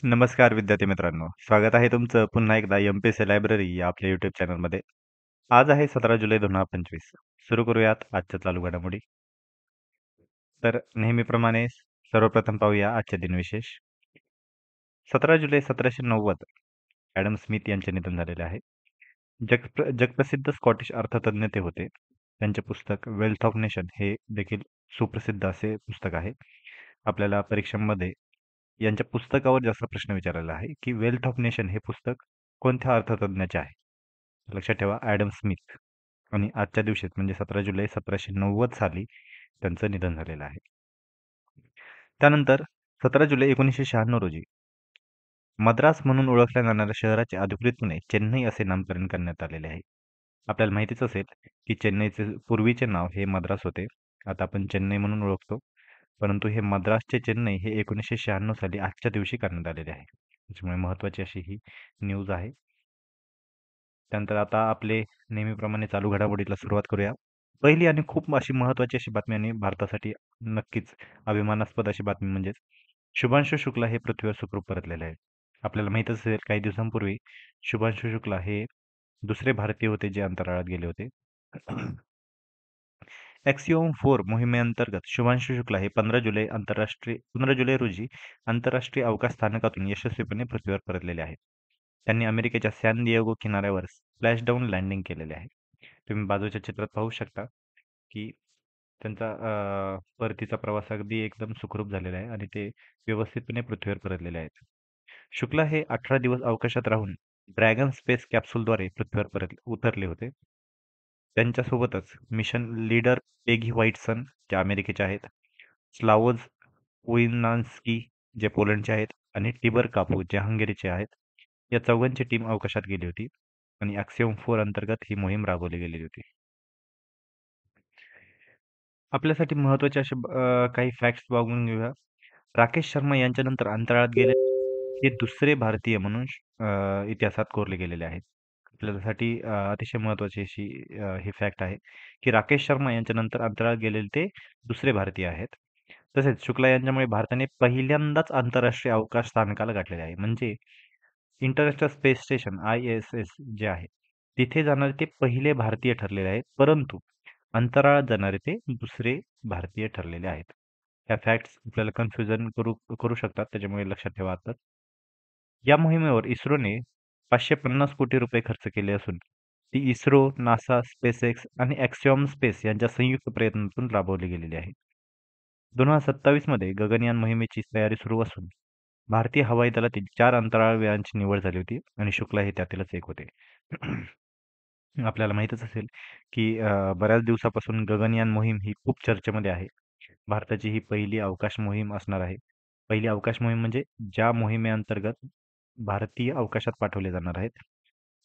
नमस्कार विद्यार्थी मित्रांनो. स्वागत आहे तुमचं पुन्हा एकदा एम-पी-एस-सी लायब्ररी या आपल्या यूट्यूब चॅनलमध्ये. आज आहे 17 जुलै 2025. सुरू करूयात आजच्या चालू घडामोडी. तर नेहमीप्रमाणे सर्वप्रथम पाहूया आजचे दिनविशेष. 17 जुलै 1790 ॲडम स्मिथ यांचे निधन झालेले आहे. जगप्रसिद्ध स्कॉटिश अर्थतज्ञ ते होते. त्यांचे पुस्तक वेल्थ ऑफ नेशन हे देखील सुप्रसिद्ध असे पुस्तक आहे. आपल्याला परीक्षांमध्ये यांच्या पुस्तकावर जास्त प्रश्न विचारलेला आहे की वेल्थ ऑफ नेशन हे पुस्तक कोणत्या अर्थतज्ञाचे आहे. लक्षात ठेवा ॲडम स्मिथ. आणि आजच्या दिवशीच म्हणजे 17 जुलै 1790 साली त्यांचं निधन झालेलं आहे. त्यानंतर 17 जुलै 1996 रोजी मद्रास म्हणून ओळखल्या जाणाऱ्या शहराचे अधिकृतपणे चेन्नई असे नामकरण करण्यात आलेले आहे. आपल्याला माहितीच असेल की चेन्नईचे पूर्वीचे नाव हे मद्रास होते. आता आपण चेन्नई म्हणून ओळखतो. परंतु हे मद्रासचे चेन्नई हे 1996 साली आजच्या दिवशी करण्यात आलेले आहे. त्याच्यामुळे महत्त्वाची अशी ही न्यूज आहे. त्यानंतर आता आपले नेहमीप्रमाणे चालू घडामोडीला सुरुवात करूया. पहिली आणि खूप अशी महत्त्वाची अशी बातमी आणि भारतासाठी नक्कीच अभिमानास्पद अशी बातमी म्हणजेच शुभांशु शुक्ला हे पृथ्वीवर सुखरूप परतलेले आहे. आपल्याला माहीतच असेल काही दिवसांपूर्वी शुभांशु शुक्ला हे दुसरे भारतीय होते जे अंतराळात गेले होते. ॲक्सिओम 4 मोहिमेअंतर्गत शुभांशु शुक्ला हे 15 जुलै रोजी आंतरराष्ट्रीय अवकाश स्थानकातून यशस्वीपणे पृथ्वीवर परतलेले आहेत. त्यांनी अमेरिकेच्या सॅन दिएगो किनाऱ्यावर स्प्लॅशडाऊन लँडिंग केलेले आहे. तुम्ही बाजूच्या चित्रात पाहू शकता की त्यांचा परतीचा प्रवास अगदी एकदम सुखरूप झालेला आहे आणि ते व्यवस्थितपणे पृथ्वीवर परतलेले आहेत. शुक्ला हे 18 दिवस अवकाशात राहून ड्रॅगन स्पेस कॅप्सूलद्वारे पृथ्वीवर परत उतरले होते. त्यांच्यासोबतच मिशन लीडर पेगी व्हाइटसन जे अमेरिकेचे आहेत, स्लावोज वोइनान्स्की जे पोलंडचे आहेत आणि टिबर कापू जे हंगेरीचे आहेत. या चौघांची टीम अवकाशात गेली होती आणि ॲक्सिओम 4 अंतर्गत ही मोहीम राबवली गेलेली होती. आपल्यासाठी महत्त्वाचे असे काही फॅक्ट्स बघून घेऊया. राकेश शर्मा यांच्यानंतर अंतराळात गेले हे दुसरे भारतीय म्हणून इतिहासात कोरले गेलेले आहेत. आपल्यासाठी अतिशय महत्त्वाची अशी ही फॅक्ट आहे की राकेश शर्मा यांच्यानंतर अंतराळात गेलेले ते दुसरे भारतीय आहेत. तसेच शुक्ला यांच्यामुळे भारताने पहिल्यांदाच आंतरराष्ट्रीय अवकाश स्थानकाला गाठलेले आहे. म्हणजे इंटरनॅशनल स्पेस स्टेशन ISS जे आहे, तिथे जाणारे ते पहिले भारतीय ठरलेले आहेत. परंतु अंतराळात जाणारे ते दुसरे भारतीय ठरलेले आहेत. ह्या फॅक्ट्स आपल्याला कन्फ्युजन करू करू शकतात. त्याच्यामुळे लक्षात ठेवा आता. या मोहिमेवर इस्रोने 550 कोटी रुपये खर्च केले असून ती इस्रो, नासा, स्पेसएक्स आणि ॲक्सिओम स्पेस यांच्या संयुक्त प्रयत्नातून राबवली गेलेली आहे. 2027 मध्ये गगनयान मोहिमेची तयारी सुरू असून भारतीय हवाई दलातील 4 अंतराळवीरांची निवड झाली होती आणि शुक्ला हे त्यातीलच एक होते. आपल्याला माहीतच असेल की बऱ्याच दिवसापासून गगनयान मोहीम ही खूप चर्चेमध्ये आहे. भारताची ही पहिली अवकाश मोहीम असणार आहे. पहिली अवकाश मोहीम म्हणजे ज्या मोहिमेअंतर्गत भारतीय अवकाशात पाठवले जाणार आहेत.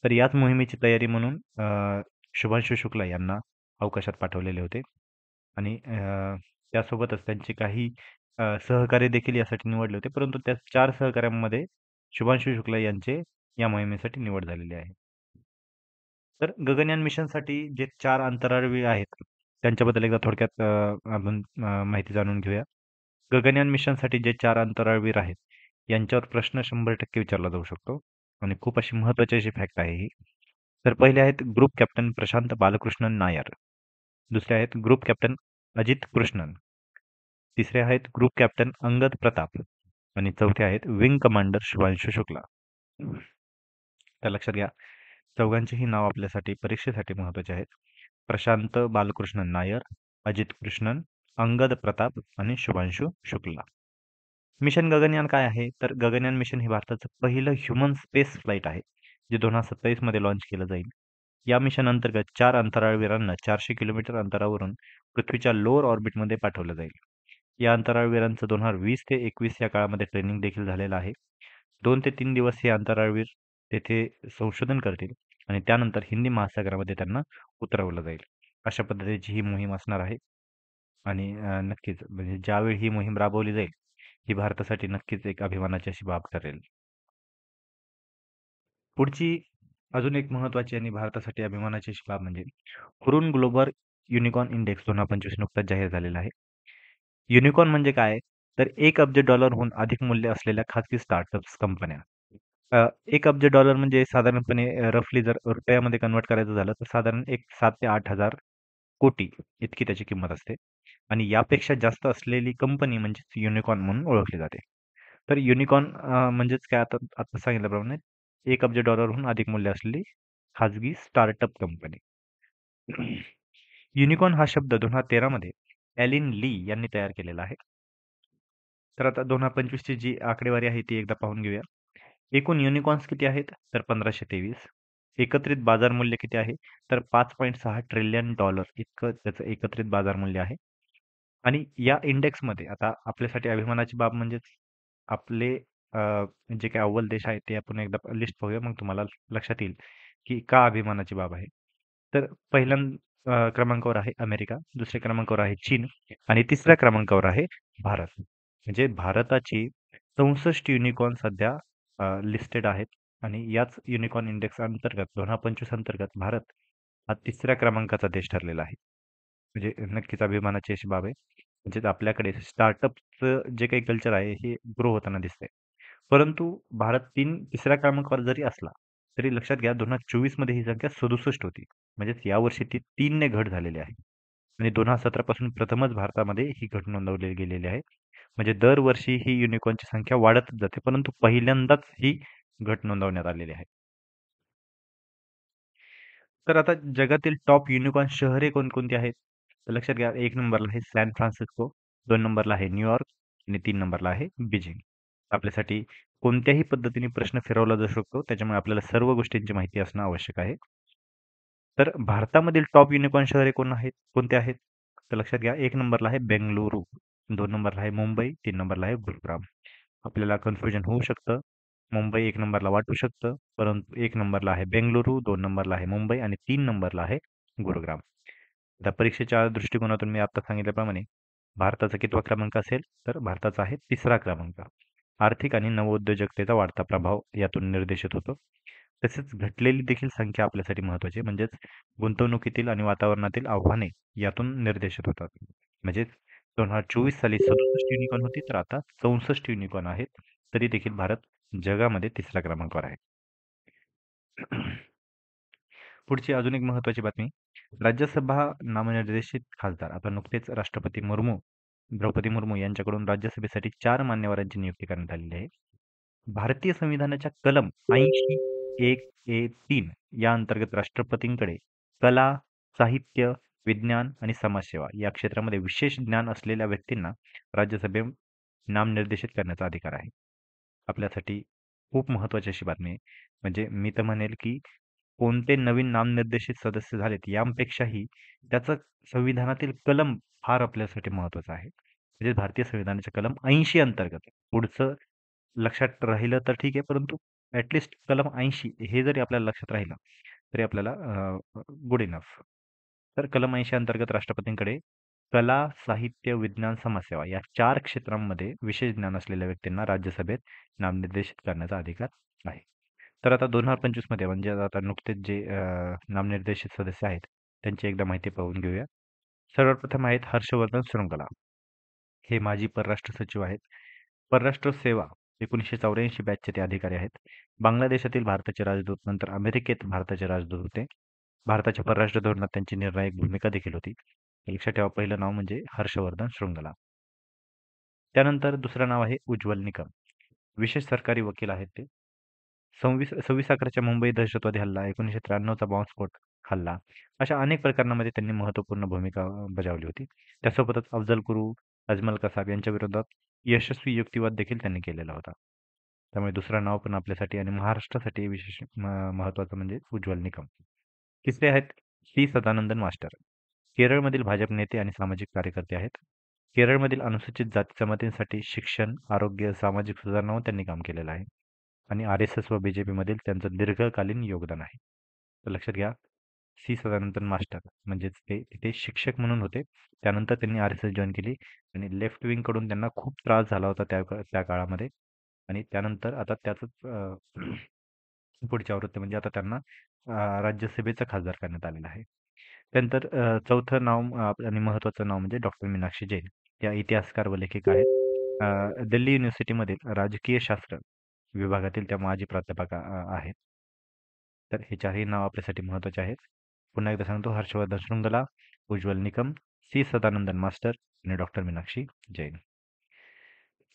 तर याच मोहिमेची तयारी म्हणून शुभांशु शुक्ला यांना अवकाशात पाठवलेले होते आणि त्यासोबतच त्यांचे काही सहकारी देखील यासाठी निवडले होते. परंतु त्या 4 सहकाऱ्यांमध्ये शुभांशु शुक्ला यांचे या मोहिमेसाठी निवड झालेली आहे. तर गगनयान मिशनसाठी जे 4 अंतराळवीर आहेत, त्यांच्याबद्दल एकदा थोडक्यात आपण माहिती जाणून घेऊया. गगनयान मिशनसाठी जे 4 अंतराळवीर आहेत, यांच्यावर प्रश्न 100% विचारला जाऊ शकतो आणि खूप अशी महत्त्वाची अशी फॅक्ट आहे ही. तर पहिले आहेत ग्रुप कॅप्टन प्रशांत बालकृष्णन नायर. दुसरे आहेत ग्रुप कॅप्टन अजित कृष्णन. तिसरे आहेत ग्रुप कॅप्टन अंगद प्रताप आणि चौथे आहेत विंग कमांडर शुभांशु शुक्ला. तर लक्षात घ्या, चौघांचेही नाव आपल्यासाठी परीक्षेसाठी महत्त्वाचे आहेत. प्रशांत बालकृष्णन नायर, अजित कृष्णन, अंगद प्रताप आणि शुभांशु शुक्ला. मिशन गगनयान काय आहे? तर गगनयान मिशन हे भारताचं पहिलं ह्युमन स्पेस फ्लाईट आहे, जे 2027 मध्ये लॉन्च केलं जाईल. या मिशन अंतर्गत 4 अंतराळवीरांना 400 किलोमीटर अंतरावरून पृथ्वीच्या लोअर ऑर्बिटमध्ये पाठवलं जाईल. या अंतराळवीरांचं 2020 ते 21 या काळामध्ये ट्रेनिंग देखील झालेलं आहे. 2 ते 3 दिवस हे अंतराळवीर तेथे संशोधन करतील आणि त्यानंतर हिंदी महासागरामध्ये त्यांना उतरवलं जाईल. अशा पद्धतीची ही मोहीम असणार आहे आणि नक्कीच म्हणजे ज्यावेळी ही मोहीम राबवली जाईल, ही भारतासाठी नक्कीच एक अभिमानाची अशी बाब ठरेल. पुढची अजून एक महत्त्वाची आणि भारतासाठी अभिमानाची अशी बाब म्हणजे हुरून ग्लोबल युनिकॉर्न इंडेक्स 2025 नुकताच जाहीर झालेला आहे. युनिकॉर्न म्हणजे काय? तर $1 अब्ज अधिक मूल्य असलेल्या खाजगी स्टार्टअप्स कंपन्या. 1 अब्ज म्हणजे साधारणपणे रफली जर रुपयामध्ये कन्व्हर्ट करायचं झालं, तर साधारण एक 7 ते 8,000 कोटी इतकी त्याची किंमत असते. आणि यापेक्षा जास्त असलेली कंपनी म्हणजेच युनिकॉर्न म्हणून ओळखली जाते. तर युनिकॉर्न म्हणजेच काय आता आता सांगितल्याप्रमाणे $1 अब्ज अधिक मूल्य असलेली खाजगी स्टार्टअप कंपनी. युनिकॉर्न हा शब्द 2013 मध्ये ॲलिन ली यांनी तयार केलेला आहे. तर आता 2025 ची जी आकडेवारी आहे ती एकदा पाहून घेऊया. एकूण युनिकॉर्न्स किती आहेत? तर 1523. एकत्रित बाजार मूल्य किती आहे? तर $5.6 ट्रिलियन इतकं त्याचं एकत्रित बाजार मूल्य आहे. आणि या इंडेक्समध्ये आता आपल्यासाठी अभिमानाची बाब म्हणजेच आपले जे काही अव्वल देश आहेत ते आपण एकदा लिस्ट पाहूया, मग तुम्हाला लक्षात येईल की का अभिमानाची बाब आहे. तर पहिल्या क्रमांकावर आहे अमेरिका, दुसऱ्या क्रमांकावर आहे चीन आणि तिसऱ्या क्रमांकावर आहे भारत. म्हणजे भारताची 64 युनिकॉर्न सध्या लिस्टेड आहेत आणि याच युनिकॉर्न इंडेक्स अंतर्गत 2025 अंतर्गत भारत हा तिसऱ्या क्रमांकाचा देश ठरलेला आहे. म्हणजे नक्कीच अभिमानाची अशी बाब आहे. म्हणजे आपल्याकडे स्टार्टअपचं जे काही कल्चर आहे हे ग्रो होताना दिसतंय. परंतु भारत तिसऱ्या क्रमांकावर जरी असला, तरी लक्षात घ्या 2024 मध्ये ही संख्या 67 होती. म्हणजेच यावर्षी ती 3 ने घट झालेली आहे. आणि 2017 पासून प्रथमच भारतामध्ये ही घट नोंदवली गेलेली आहे. म्हणजे दरवर्षी ही युनिकॉर्नची संख्या वाढतच जाते, परंतु पहिल्यांदाच ही घट नोंदवण्यात आलेली आहे. तर आता जगातील टॉप युनिकॉर्न शहरे कोणकोणती आहेत? तर लक्षात घ्या 1 नंबरला आहे सॅन फ्रान्सिस्को, 2 नंबरला आहे न्यूयॉर्क आणि 3 नंबरला आहे बीजिंग. आपल्यासाठी कोणत्याही पद्धतीने प्रश्न फिरवला जाऊ शकतो, त्याच्यामुळे आपल्याला सर्व गोष्टींची माहिती असणं आवश्यक आहे. तर भारतामधील टॉप युनिकॉर्न शहरे कोणते आहेत? तर लक्षात घ्या 1 नंबरला आहे बेंगळुरू, 2 नंबरला आहे मुंबई, 3 नंबरला आहे गुरुग्राम. आपल्याला कन्फ्युजन होऊ शकतं. मुंबई 1 नंबरला वाटू शकतं, परंतु 1 नंबरला आहे बेंगळुरू, 2 नंबरला आहे मुंबई आणि 3 नंबरला आहे गुरुग्राम. आता परीक्षेच्या दृष्टिकोनातून मी आता सांगितल्याप्रमाणे भारताचा कितवा क्रमांक असेल? तर भारताचा आहे 3रा क्रमांक. आर्थिक आणि नवोद्योजकतेचा वाढता प्रभाव यातून निर्देशित होतो. तसेच घटलेली देखील संख्या आपल्यासाठी महत्त्वाची आहे. म्हणजेच गुंतवणुकीतील आणि वातावरणातील आव्हाने यातून निर्देशित होतात. म्हणजेच 2024 साली 67 युनिकॉर्न होती, तर आता 64 युनिकॉर्न आहेत. तरी देखील भारत जगामध्ये 3ऱ्या क्रमांकावर आहे. पुढची अजून एक महत्त्वाची बातमी. राज्यसभा नामनिर्देशित खासदार आता नुकतेच राष्ट्रपती द्रौपदी मुर्मू यांच्याकडून राज्यसभेसाठी 4 मान्यवरांची नियुक्ती करण्यात आलेली आहे. भारतीय संविधानाच्या कलम 80(1)(a)(3) या अंतर्गत राष्ट्रपतींकडे कला, साहित्य, विज्ञान आणि समाजसेवा या क्षेत्रामध्ये विशेष ज्ञान असलेल्या व्यक्तींना राज्यसभेत नामनिर्देशित करण्याचा अधिकार आहे. आपल्यासाठी खूप महत्त्वाची अशी बातमी आहे. म्हणजे मी तर म्हणेल की कोणते नवीन नामनिर्देशित सदस्य झालेत यापेक्षाही त्याचं संविधानातील कलम फार आपल्यासाठी महत्त्वाचा आहे. म्हणजे भारतीय संविधानाचे कलम 80 अंतर्गत पुढचं लक्षात राहिलं तर ठीक आहे, परंतु ॲटलीस्ट कलम 80 हे जरी आपल्याला लक्षात राहिलं, तरी आपल्याला गुड इनफ. तर कलम 80 अंतर्गत राष्ट्रपतींकडे कला, साहित्य, विज्ञान, समाजसेवा या 4 क्षेत्रांमध्ये विशेष ज्ञान असलेल्या व्यक्तींना राज्यसभेत नामनिर्देशित करण्याचा अधिकार आहे. तर आता 2025 मध्ये म्हणजे आता नुकतेच जे नामनिर्देशित सदस्य आहेत, त्यांची एकदा माहिती पाहून घेऊया. सर्वप्रथम आहेत हर्षवर्धन शृंगला. हे माजी परराष्ट्र सचिव आहेत. परराष्ट्र सेवा 1984 बॅचचे ते अधिकारी आहेत. बांगलादेशातील भारताचे राजदूत, नंतर अमेरिकेत भारताचे राजदूत होते. भारताच्या परराष्ट्र धोरणात त्यांची निर्णायक भूमिका देखील होती. लक्षात ठेवा पहिलं नाव म्हणजे हर्षवर्धन शृंगला. त्यानंतर दुसरं नाव आहे उज्ज्वल निकम. विशेष सरकारी वकील आहेत ते. 26/11च्या मुंबई दहशतवादी हल्ला, 1993चा बॉम्बस्फोट हल्ला, अशा अनेक प्रकरणांमध्ये त्यांनी महत्त्वपूर्ण भूमिका बजावली होती. त्यासोबतच अफजल गुरू, अजमल कसाब यांच्या विरोधात यशस्वी युक्तिवाद देखील त्यांनी केलेला होता. त्यामुळे दुसरं नाव पण आपल्यासाठी आणि महाराष्ट्रासाठी विशेष महत्त्वाचं म्हणजे उज्ज्वल निकम. तिसरे आहेत सी सदानंदन मास्टर. केरळमधील भाजप नेते आणि सामाजिक कार्यकर्ते आहेत. केरळमधील अनुसूचित जाती जमातींसाठी शिक्षण, आरोग्य, सामाजिक सुधारणावर त्यांनी काम केलेलं आहे. आणि आर-एस-एस व बी-जे-पीमधील त्यांचं दीर्घकालीन योगदान आहे. तर लक्षात घ्या, सी सदानंदन मास्टर म्हणजेच ते तिथे शिक्षक म्हणून होते. त्यानंतर त्यांनी आर-एस-एस जॉइन केली आणि लेफ्ट विंगकडून त्यांना खूप त्रास झाला होता त्या काळामध्ये आणि त्यानंतर आता त्याचंच पुढच्या आवृत्ती म्हणजे आता त्यांना राज्यसभेचा खासदार करण्यात आलेला आहे. त्यानंतर चौथं नाव आणि महत्त्वाचं नाव म्हणजे डॉक्टर मीनाक्षी जैन. या इतिहासकार व लेखिका आहेत. दिल्ली युनिव्हर्सिटीमधील राजकीय शास्त्र विभागातील त्या माजी प्राध्यापक आहेत. तर हे चारही नाव आपल्यासाठी महत्त्वाचे आहेत. पुन्हा एकदा सांगतो, हर्षवर्धन शृंगला, उज्ज्वल निकम, सी. सदानंदन मास्टर आणि डॉक्टर मीनाक्षी जैन.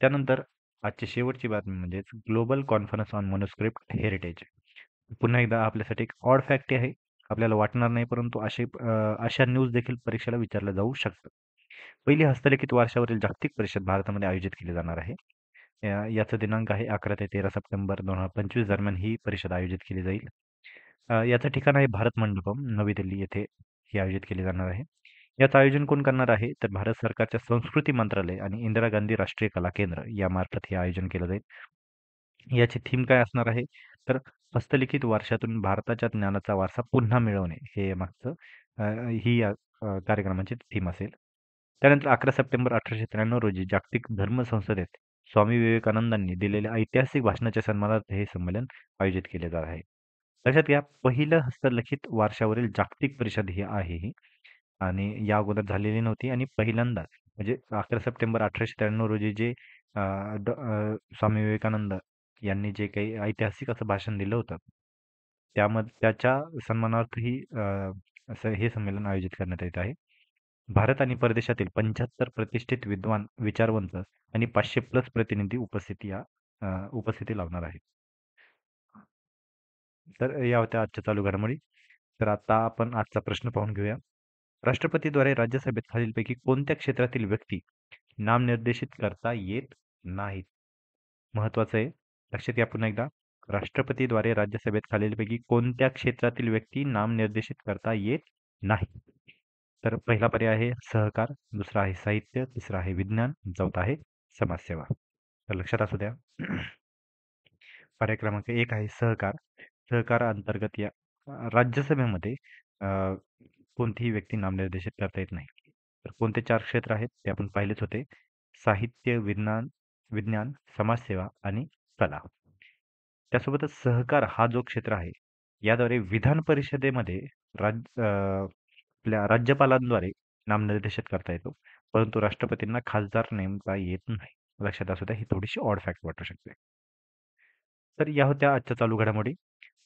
त्यानंतर आजची शेवटची बातमी म्हणजेच global conference on manuscript heritage. पुन्हा एकदा आपल्यासाठी एक ऑड फॅक्ट आहे. आपल्याला वाटणार नाही, परंतु अशा न्यूज देखील परीक्षेला विचारल्या जाऊ शकतात. पहिली हस्तलिखित वारशावरील जागतिक परिषद भारतामध्ये आयोजित केली जाणार आहे. याचा दिनांक आहे 11 ते 13 सप्टेंबर 2025 दरम्यान ही परिषद आयोजित केली जाईल. याचं ठिकाण आहे भारत मंडपम, नवी दिल्ली येथे ही आयोजित केली जाणार आहे. याचं आयोजन कोण करणार आहे? तर भारत सरकारच्या संस्कृती मंत्रालय आणि इंदिरा गांधी राष्ट्रीय कला केंद्र यामार्फत हे आयोजन केलं जाईल. याची थीम काय असणार आहे? तर हस्तलिखित वारशातून भारताच्या ज्ञानाचा वारसा पुन्हा मिळवणे हे मागचं ही या कार्यक्रमाची थीम असेल. त्यानंतर 11 सप्टेंबर 1893 रोजी जागतिक धर्म संसदेत स्वामी विवेकानंदांनी दिलेल्या ऐतिहासिक भाषणाच्या सन्मानार्थ हे संमेलन आयोजित केले जात आहे. लक्षात घ्या, पहिलं हस्तलिखित वारशावरील जागतिक परिषद ही आहे ही, आणि या अगोदर झालेली नव्हती आणि पहिल्यांदाच म्हणजे 11 सप्टेंबर 1893 रोजी जे स्वामी विवेकानंद यांनी जे काही ऐतिहासिक असं भाषण दिलं होतं, त्याच्या सन्मानार्थ ही असं हे संमेलन आयोजित करण्यात येत आहे. भारत आणि परदेशातील 75 प्रतिष्ठित विद्वान, विचारवंत आणि 500 प्लस प्रतिनिधी उपस्थिती लावणार आहेत. तर या होत्या आजच्या चालू घडामोडी. तर आता आपण आजचा प्रश्न पाहून घेऊया. राष्ट्रपतीद्वारे राज्यसभेत खालीलपैकी कोणत्या क्षेत्रातील व्यक्ती नामनिर्देशित करता येत नाहीत? महत्वाचं आहे. लक्षात घ्या पुन्हा एकदा. राष्ट्रपतीद्वारे राज्यसभेत खालीलपैकी कोणत्या क्षेत्रातील व्यक्ती नामनिर्देशित करता येत नाही? तर पहिला पर्याय आहे सहकार, दुसरा आहे साहित्य, तिसरा आहे विज्ञान, चौथा आहे समाजसेवा. तर लक्षात असू द्या. पर्याय क्रमांक 1 आहे सहकार. सहकार अंतर्गत या राज्यसभेमध्ये अ, कोणतीही व्यक्ती नामनिर्देशित करता येत नाही. तर कोणते 4 क्षेत्र आहेत ते आपण पाहिलेच होते. साहित्य, विज्ञान, समाजसेवा आणि कला. त्यासोबतच सहकार हा जो क्षेत्र आहे, याद्वारे विधान परिषदेमध्ये आपल्या राज्यपालांद्वारे नामनिर्देशित करता येतो, परंतु राष्ट्रपतींना खासदार नेमता येत नाही. लक्षात असू द्या, ही थोडीशी ऑड फॅक्ट वाटू शकते. तर या होत्या आजच्या चालू घडामोडी.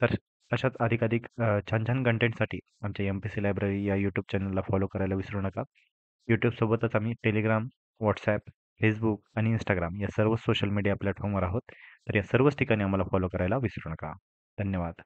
तर अशाच अधिकाधिक छान-छान कंटेंटसाठी आमच्या एम-पी-सी लायब्ररी या यूट्यूब चॅनलला फॉलो करायला विसरू नका. यूट्यूबसोबतच आम्ही टेलिग्राम, व्हॉट्सॲप, फेसबुक आणि इंस्टाग्राम या सर्व सोशल मीडिया प्लॅटफॉर्मवर आहोत. तर या सर्वच ठिकाणी आम्हाला फॉलो करायला विसरू नका. धन्यवाद.